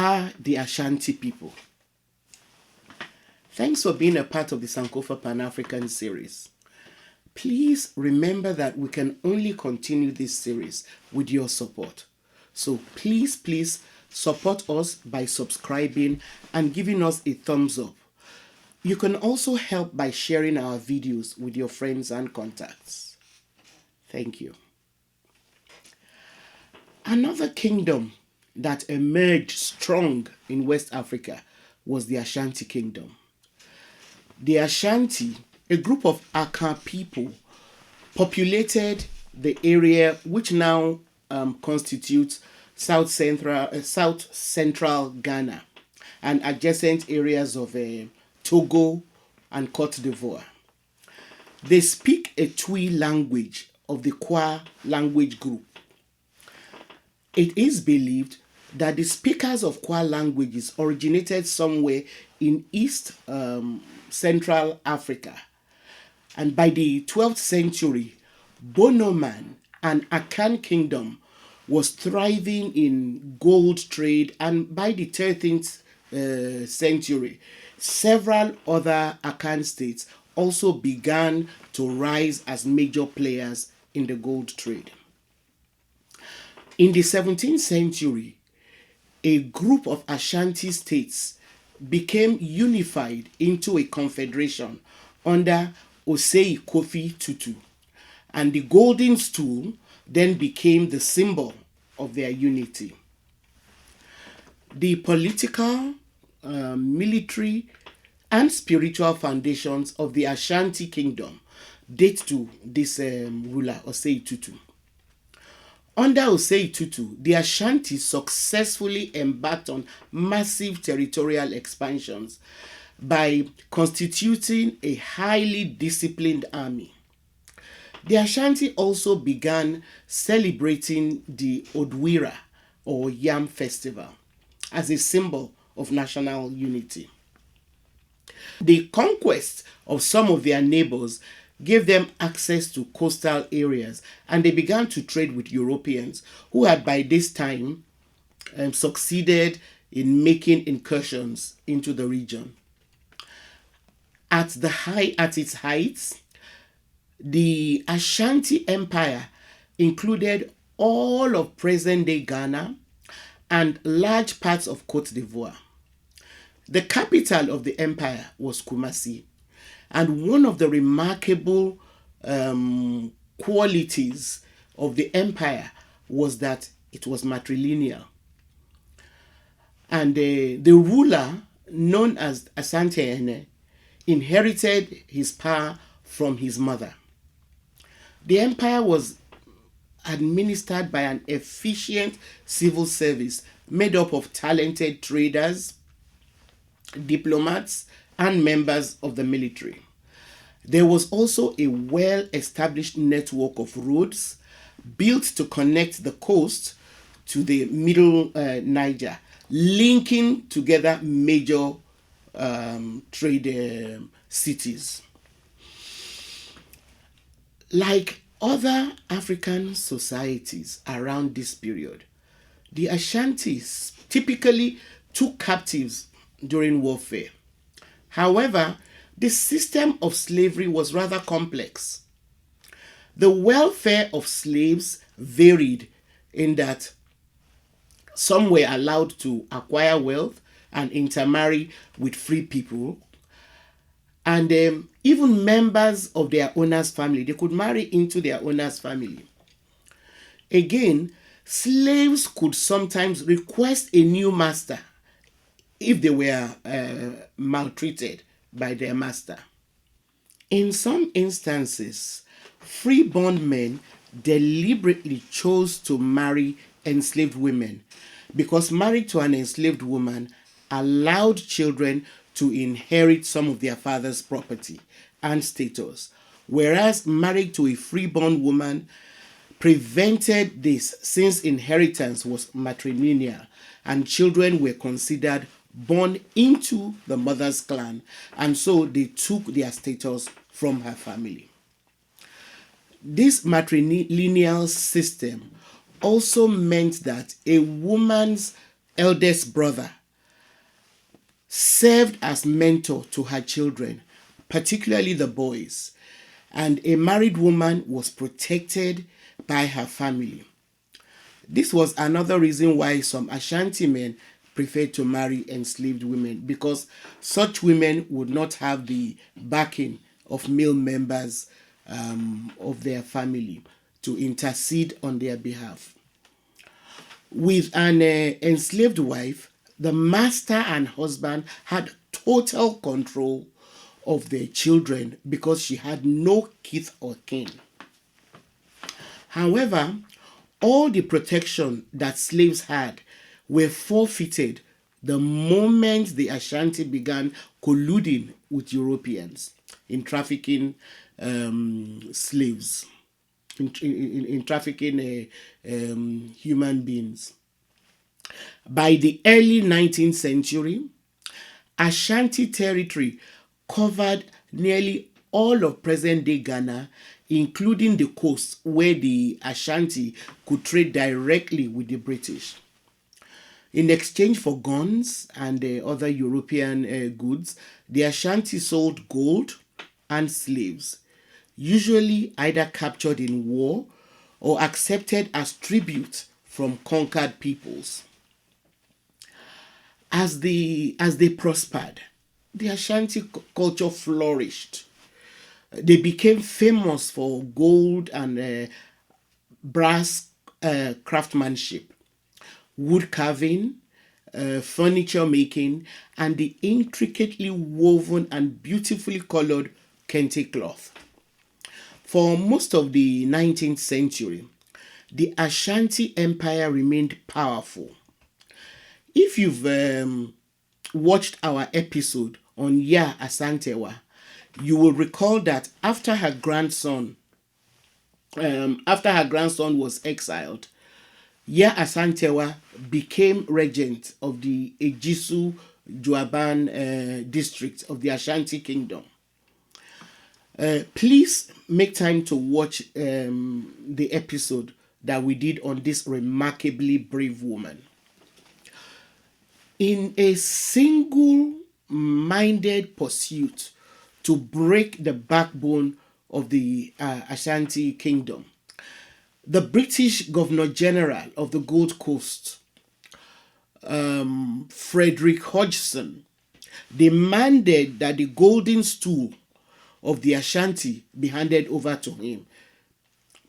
are the Ashanti people? Thanks for being a part of the Sankofa Pan-African series. Please remember that we can only continue this series with your support. So please support us by subscribing and giving us a thumbs up. You can also help by sharing our videos with your friends and contacts. Thank you. Another kingdom that emerged strong in West Africa was the Ashanti Kingdom. The Ashanti, a group of Aka people, populated the area which now constitutes South Central Ghana and adjacent areas of Togo and Cote d'Ivoire. They speak a Twi language of the Kwa language group. It is believed that the speakers of Kwa languages originated somewhere in East Central Africa. And by the 12th century, Bonoman and Akan Kingdom was thriving in gold trade, and by the 13th century, several other Akan states also began to rise as major players in the gold trade. In the 17th century, a group of Ashanti states became unified into a confederation under Osei Kofi Tutu, and the golden stool then became the symbol of their unity. The political, military, and spiritual foundations of the Ashanti Kingdom date to this ruler, Osei Tutu. Under Osei Tutu, the Ashanti successfully embarked on massive territorial expansions by constituting a highly disciplined army. The Ashanti also began celebrating the Odwira or Yam Festival as a symbol of national unity. The conquest of some of their neighbors gave them access to coastal areas, and they began to trade with Europeans who had by this time succeeded in making incursions into the region. At its height, the Ashanti Empire included all of present-day Ghana and large parts of Cote d'Ivoire. The capital of the empire was Kumasi, and one of the remarkable qualities of the empire was that it was matrilineal. And the ruler, known as Ashanti, inherited his power from his mother. The empire was administered by an efficient civil service made up of talented traders, diplomats, and members of the military. There was also a well-established network of roads built to connect the coast to the middle Niger, linking together major trade cities. Like other African societies around this period, the Ashantis typically took captives during warfare. However, the system of slavery was rather complex. The welfare of slaves varied in that some were allowed to acquire wealth and intermarry with free people, and even members of their owner's family, they could marry into their owner's family. Again, slaves could sometimes request a new master if they were maltreated by their master. In some instances, free-born men deliberately chose to marry enslaved women because marriage to an enslaved woman allowed children to inherit some of their father's property and status, whereas marriage to a free-born woman prevented this, since inheritance was matrimonial and children were considered born into the mother's clan, and so they took their status from her family. This matrilineal system also meant that a woman's eldest brother, served as mentor to her children, particularly the boys, and a married woman was protected by her family. This was another reason why some Ashanti men preferred to marry enslaved women, because such women would not have the backing of male members of their family to intercede on their behalf. With an enslaved wife, the master and husband had total control of their children because she had no kith or kin. However, all the protection that slaves had were forfeited the moment the Ashanti began colluding with Europeans in trafficking slaves, in trafficking human beings. By the early 19th century, Ashanti territory covered nearly all of present-day Ghana, including the coast where the Ashanti could trade directly with the British. In exchange for guns and other European goods, the Ashanti sold gold and slaves, usually either captured in war or accepted as tribute from conquered peoples. As they prospered, the Ashanti culture flourished. They became famous for gold and brass craftsmanship, wood carving, furniture making, and the intricately woven and beautifully colored kente cloth. For most of the 19th century, the Ashanti Empire remained powerful. If you've watched our episode on Ya Asantewa, you will recall that after her grandson was exiled, Ya Asantewa became regent of the Ejisu Juaban district of the Ashanti Kingdom. Please make time to watch the episode that we did on this remarkably brave woman. In a single-minded pursuit to break the backbone of the Ashanti Kingdom, the British Governor General of the Gold Coast, Frederick Hodgson, demanded that the golden stool of the Ashanti be handed over to him.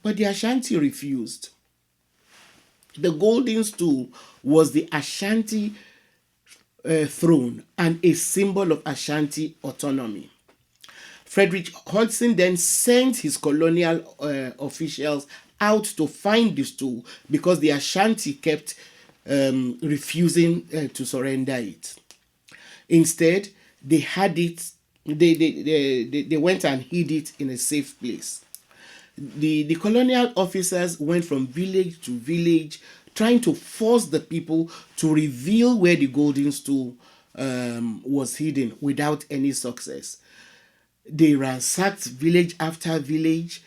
But the Ashanti refused. The golden stool was the Ashanti throne and a symbol of Ashanti autonomy. Frederick Hodgson then sent his colonial officials out to find the stool because the Ashanti kept refusing to surrender it. Instead, they had it. They went and hid it in a safe place. The colonial officers went from village to village trying to force the people to reveal where the golden stool was hidden without any success. They ransacked village after village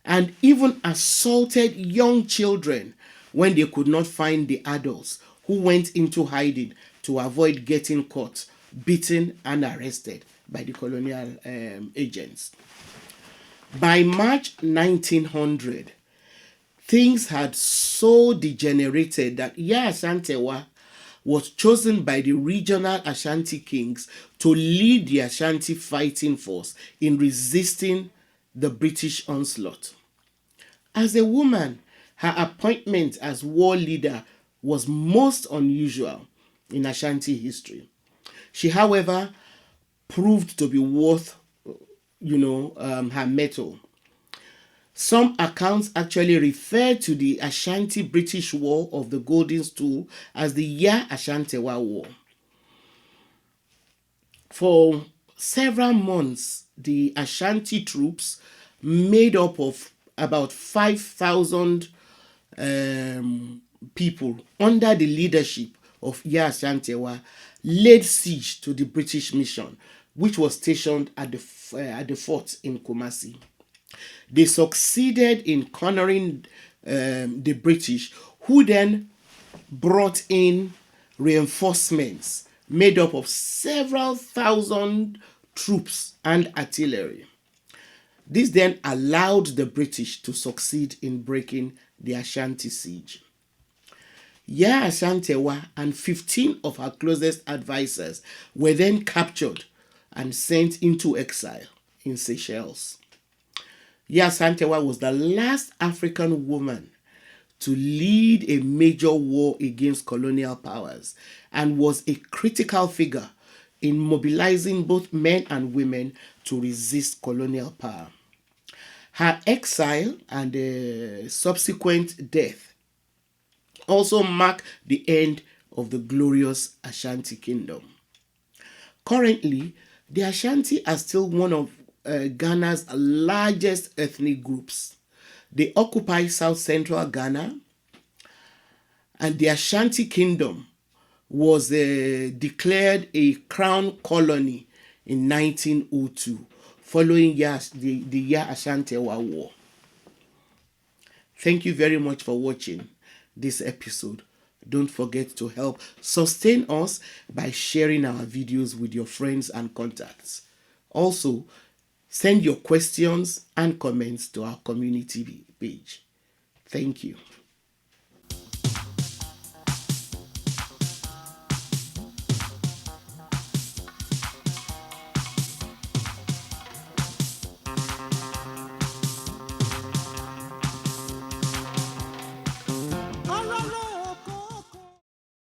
and even assaulted young children when they could not find the adults who went into hiding to avoid getting caught, beaten, and arrested by the colonial agents. By March 1900, things had so degenerated that Ya Asantewa was chosen by the regional Ashanti kings to lead the Ashanti fighting force in resisting the British onslaught. As a woman, her appointment as war leader was most unusual in Ashanti history. She, however, proved to be worth, her mettle. Some accounts actually refer to the Ashanti-British War of the Golden Stool as the Ya Ashantewa War. For several months, the Ashanti troops, made up of about 5,000 people under the leadership of Ya Ashantewa, laid siege to the British mission, which was stationed at the fort in Kumasi. They succeeded in cornering the British, who then brought in reinforcements made up of several thousand troops and artillery. This then allowed the British to succeed in breaking the Ashanti siege. Yaa Ashantewa and 15 of her closest advisors were then captured and sent into exile in Seychelles. Yaa Ashantewa was the last African woman to lead a major war against colonial powers and was a critical figure in mobilizing both men and women to resist colonial power. Her exile and subsequent death also mark the end of the glorious Ashanti kingdom. Currently, the Ashanti are still one of Ghana's largest ethnic groups. They occupy south central Ghana, and the Ashanti kingdom was declared a crown colony in 1902 following the Yaa Ashantewa War. Thank you very much for watching this episode. Don't forget to help sustain us by sharing our videos with your friends and contacts. Also, send your questions and comments to our community page. Thank you.